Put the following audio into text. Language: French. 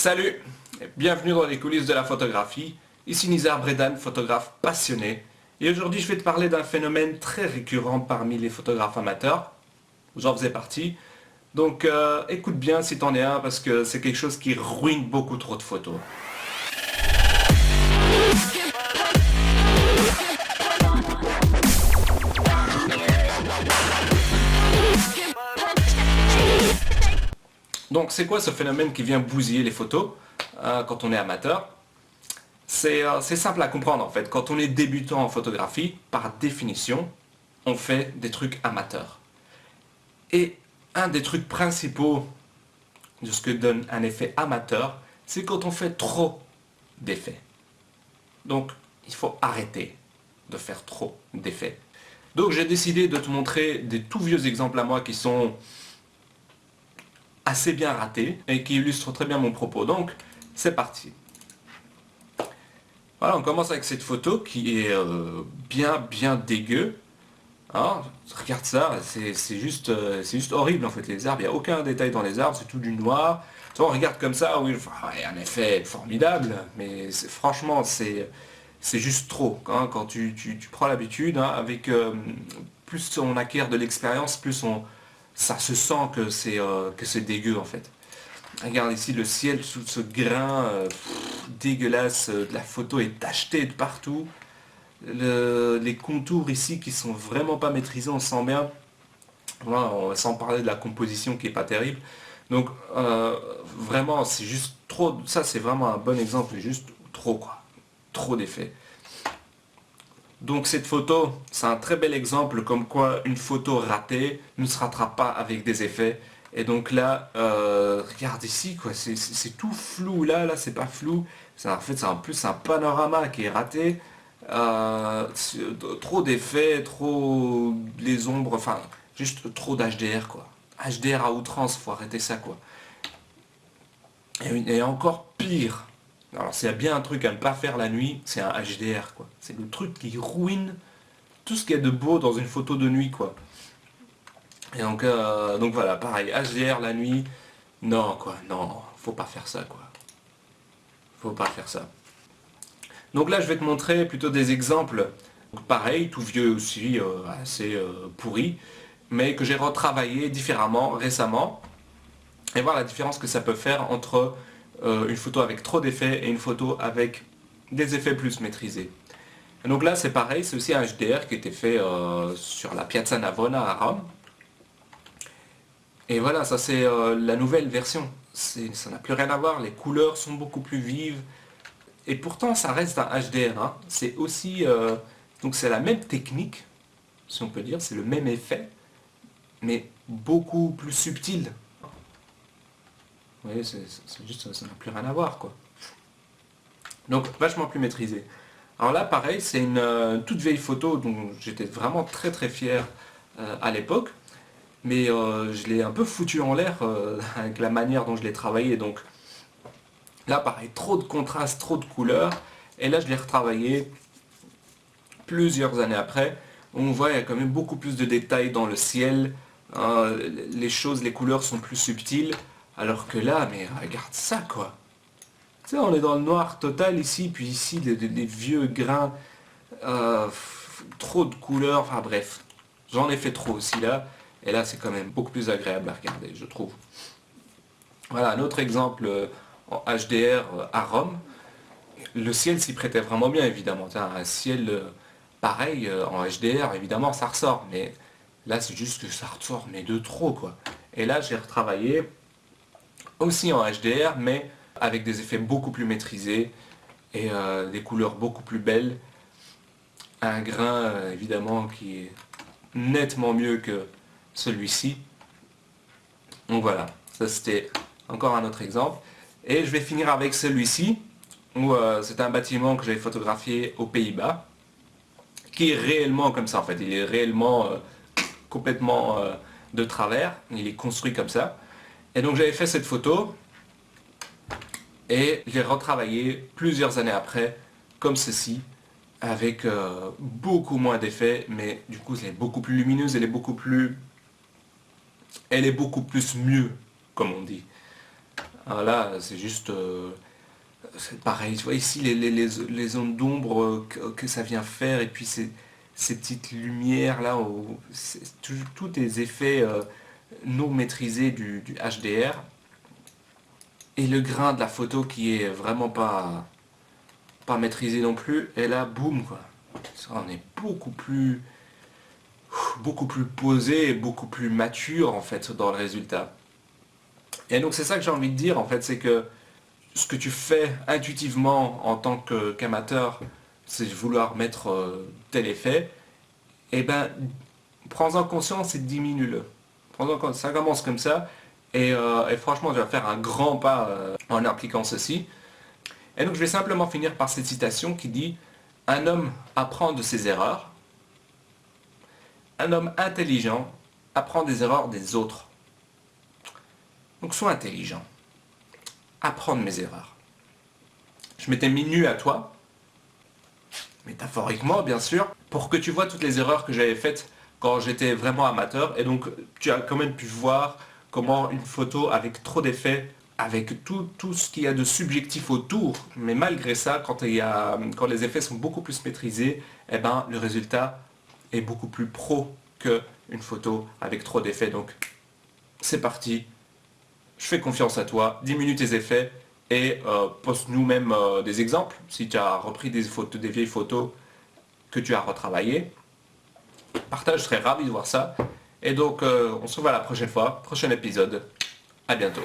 Salut, bienvenue dans les coulisses de la photographie. Ici Nizar Bredan, photographe passionné. Et aujourd'hui je vais te parler d'un phénomène très récurrent parmi les photographes amateurs. J'en faisais partie. Donc écoute bien si t'en es un parce que c'est quelque chose qui ruine beaucoup trop de photos. Donc c'est quoi ce phénomène qui vient bousiller les photos quand on est amateur? C'est simple à comprendre en fait. Quand on est débutant en photographie, par définition, on fait des trucs amateurs. Et un des trucs principaux de ce que donne un effet amateur, c'est quand on fait trop d'effets. Donc il faut arrêter de faire trop d'effets. Donc j'ai décidé de te montrer des tout vieux exemples à moi qui sont assez bien ratés et qui illustrent très bien mon propos. Donc c'est parti. Voilà, on commence avec cette photo qui est bien dégueu. Hein, regarde ça, c'est juste horrible en fait, les arbres, il n'y a aucun détail dans les arbres, c'est tout du noir. Tu vois, on regarde comme ça, oui, il y a un effet formidable, mais franchement, c'est juste trop. Hein, quand tu prends l'habitude, hein, avec plus on acquiert de l'expérience, ça se sent que c'est dégueu en fait. Regarde ici le ciel sous ce grain dégueulasse de la photo est tacheté de partout. Les contours ici qui sont vraiment pas maîtrisés, on sent bien. Voilà, sans parler de la composition qui est pas terrible. Donc vraiment c'est juste trop. Ça c'est vraiment un bon exemple, c'est juste trop quoi. Trop d'effets. Donc cette photo, c'est un très bel exemple comme quoi une photo ratée ne se rattrape pas avec des effets. Et donc là, regarde ici, quoi, c'est tout flou là, c'est pas flou. En fait, c'est en plus un panorama qui est raté. Trop d'effets, trop les ombres, enfin, juste trop d'HDR quoi. HDR à outrance, faut arrêter ça quoi. Et encore pire. Alors s'il y a bien un truc à ne pas faire la nuit, c'est un HDR quoi. C'est le truc qui ruine tout ce qu'il y a de beau dans une photo de nuit quoi. Et donc voilà, pareil, HDR la nuit, non quoi, non, faut pas faire ça quoi. Faut pas faire ça. Donc là je vais te montrer plutôt des exemples, pareil, tout vieux aussi, assez pourri, mais que j'ai retravaillé différemment récemment. Et voir la différence que ça peut faire entre une photo avec trop d'effets et une photo avec des effets plus maîtrisés. Et donc là c'est pareil, c'est aussi un HDR qui était fait sur la Piazza Navona à Rome. Et voilà, ça c'est la nouvelle version. Ça n'a plus rien à voir, les couleurs sont beaucoup plus vives. Et pourtant ça reste un HDR. Hein. C'est aussi... donc c'est la même technique, si on peut dire, c'est le même effet, mais beaucoup plus subtil. Vous voyez, c'est juste, ça n'a plus rien à voir quoi. Donc vachement plus maîtrisé. Alors là pareil, c'est une toute vieille photo dont j'étais vraiment très fier à l'époque. Mais je l'ai un peu foutu en l'air avec la manière dont je l'ai travaillé. Donc là pareil, trop de contraste, trop de couleurs. Et là je l'ai retravaillé plusieurs années après. On voit il y a quand même beaucoup plus de détails dans le ciel. Hein, les couleurs sont plus subtiles. Alors que là, mais regarde ça quoi. Tu sais, on est dans le noir total ici, puis ici des vieux grains, trop de couleurs, enfin bref. J'en ai fait trop aussi là. Et là, c'est quand même beaucoup plus agréable à regarder, je trouve. Voilà, un autre exemple en HDR à Rome. Le ciel s'y prêtait vraiment bien, évidemment. Un ciel pareil en HDR, évidemment, ça ressort. Mais là, c'est juste que ça ressort, mais de trop, quoi. Et là, j'ai retravaillé aussi en HDR, mais avec des effets beaucoup plus maîtrisés et des couleurs beaucoup plus belles. Un grain, évidemment, qui est nettement mieux que celui-ci. Donc voilà, ça c'était encore un autre exemple. Et je vais finir avec celui-ci, où c'est un bâtiment que j'avais photographié aux Pays-Bas, qui est réellement comme ça en fait. Il est réellement complètement de travers, il est construit comme ça. Et donc j'avais fait cette photo, et j'ai retravaillé plusieurs années après, comme ceci, avec beaucoup moins d'effets, mais du coup elle est beaucoup plus lumineuse, elle est beaucoup plus mieux, comme on dit. Ah, là, c'est juste... c'est pareil, tu vois ici les zones d'ombre que ça vient faire, et puis ces petites lumières là, c'est tous des effets non maîtrisés du HDR, et le grain de la photo qui est vraiment pas maîtrisé non plus, et là, boum, quoi. On est beaucoup plus posé et beaucoup plus mature en fait dans le résultat. Et donc c'est ça que j'ai envie de dire en fait, c'est que ce que tu fais intuitivement en tant qu'amateur, c'est vouloir mettre tel effet, et ben prends-en conscience et diminue-le. Ça commence comme ça, et franchement tu vas faire un grand pas en appliquant ceci. Et donc je vais simplement finir par cette citation qui dit: un homme apprend de ses erreurs, un homme intelligent apprend des erreurs des autres. Donc sois intelligent, apprends de mes erreurs. Je m'étais mis nu à toi, métaphoriquement bien sûr, pour que tu vois toutes les erreurs que j'avais faites quand j'étais vraiment amateur, et donc tu as quand même pu voir comment une photo avec trop d'effets, avec tout ce qu'il y a de subjectif autour, mais malgré ça, quand les effets sont beaucoup plus maîtrisés, eh ben, le résultat est beaucoup plus pro qu'une photo avec trop d'effets. Donc c'est parti, je fais confiance à toi, diminue tes effets, et poste-nous même des exemples, si tu as repris des vieilles photos que tu as retravaillées. Partage, je serais ravi de voir ça. Et donc on se revoit la prochaine fois, prochain épisode. À bientôt.